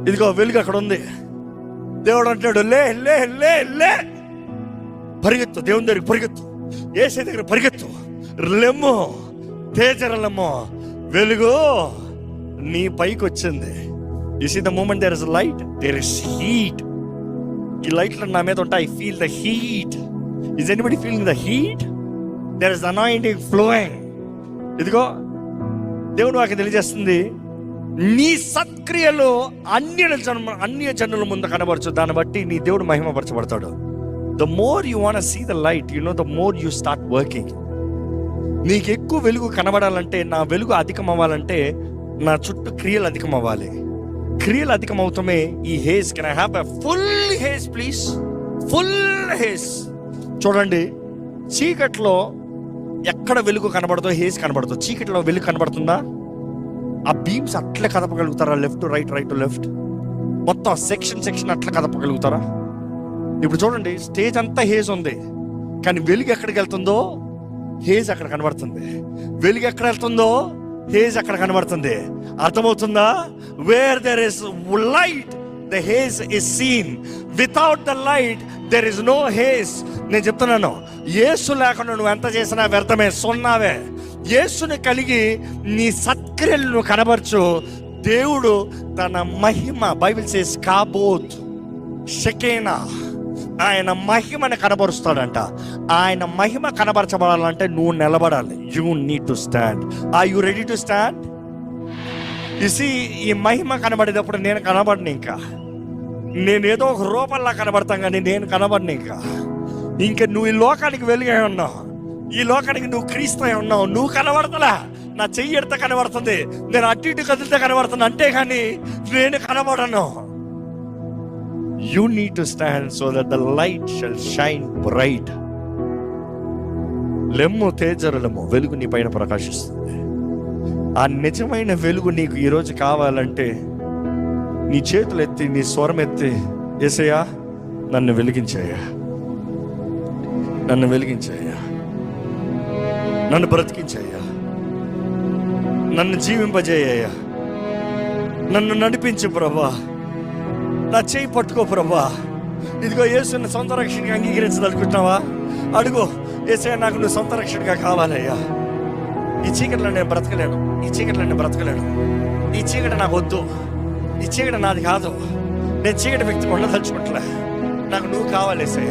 ఇదిగో వెలుగు అక్కడ ఉంది. దేవుడు అంటాడు, లే లే లే లే, పరిగెత్తు, దేవుని దగ్గరికి పరిగెత్తు, యేసయ్య దగ్గర పరిగెత్తు, లెమ్ము, తేజరలెమ్ము, వెలుగు నీ పైకి వచ్చింది. You see the moment there is light, there is heat. ఈ లైట్లు నా మీద ఉంటాయి. I feel the heat. Is anybody feeling the heat? There is anointing flowing. ఇదిగో దేవుడు వాక్యం తెలియజేస్తుంది, నీ సత్క్రియలు అన్య జనుల ముందు కనబరచు, దాన్ని బట్టి నీ దేవుడు మహిమపరచబడతాడు. The more you want see the light, you know the more you start working. నీకు ఎక్కువ వెలుగు కనబడాలంటే, నా వెలుగు అధికం అవ్వాలంటే, నా చుట్టూ క్రియలు అధికం అవ్వాలి. క్రియలు అధికం అవుతామే ఈ hedge. Can I have a full hedge please? Full hedge. చూడండి, చీకట్లో ఎక్కడ వెలుగు కనబడదో హేజ్ కనబడదు. చీకట్లో వెలుగు కనబడుతుందా? ఆ బీమ్స్ అట్లే కదపగలుగుతారా? లెఫ్ట్ రైట్, రైట్ లెఫ్ట్, మొత్తం సెక్షన్ అట్లా కదపగలుగుతారా? ఇప్పుడు చూడండి, స్టేజ్ అంతా హేజ్ ఉంది, కానీ వెలుగు ఎక్కడికి వెళ్తుందో హేజ్ అక్కడ కనబడుతుంది. వెలుగు ఎక్కడ వెళ్తుందో హేజ్ అక్కడ కనబడుతుంది. అర్థమవుతుందా? Where there is light the haze is seen. Without the light there is no haze. నేను చెప్తున్నాను, యేసు లేకుండా నువ్వు ఎంత చేసినా వ్యర్థమే, సున్నావే. యేసుని కలిగి నీ సత్క్రియలు నువ్వు కనబరచు. దేవుడు తన మహిమ, బైబిల్ సేస్ కాబోత్ షకేనా, ఆయన మహిమని కనబరుస్తాడంట. ఆయన మహిమ కనబరచబడాలంటే నువ్వు నిలబడాలి. You need to stand. Are you ready to stand? You see, ఈ మహిమ కనబడేటప్పుడు నేను కనబడను. ఇంకా నేనేదో ఒక రూపంలా కనబడతాను, కానీ నేను కనబడను. ఇంకా నువ్వు ఈ లోకానికి వెలుగై ఉన్నావు, ఈ లోకానికి నువ్వు క్రీస్తు ఉన్నావు. నువ్వు కనబడతలా, నా చెయ్యి ఎడత కనబడుతుంది, నేను అటు ఇటు కదిలితే కనబడుతుంది, అంటే కానీ నేను కనబడను. You need to stand so that the light shall shine bright. లెమ్ము, తేజరలెమ్ము, వెలుగు నీ పైన ప్రకాశిస్తుంది. ఆ నిజమైన వెలుగు నీకు ఈరోజు కావాలంటే నీ చేతులు ఎత్తి, నీ స్వరం ఎత్తి, యేసయ్యా నన్ను వెలిగించాయా, నన్ను వెలిగించాయా, నన్ను బ్రతికించాయా, నన్ను జీవింపజేయ్యా, నన్ను నడిపించు ప్రభా, నా చేయి పట్టుకో ప్రభా. ఇదిగో యేసుని సొంత రక్షణగా అంగీకరించదలుకుంటున్నావా? అడుగు, యేసయ్యా నాకు నువ్వు సొంత రక్షణగా కావాలయ్యా. ఈ చీకట్లో నేను బ్రతకలేను, ఈ చీకట్లో నేను బ్రతకలేను, ఈ చీకటి నాకు వద్దు, ఈ చీకటి నాది కాదు, నేను చీకటి వ్యక్తి ఉండదలుచుకుంటలే, నాకు నువ్వు కావాలి యేసయ్యా.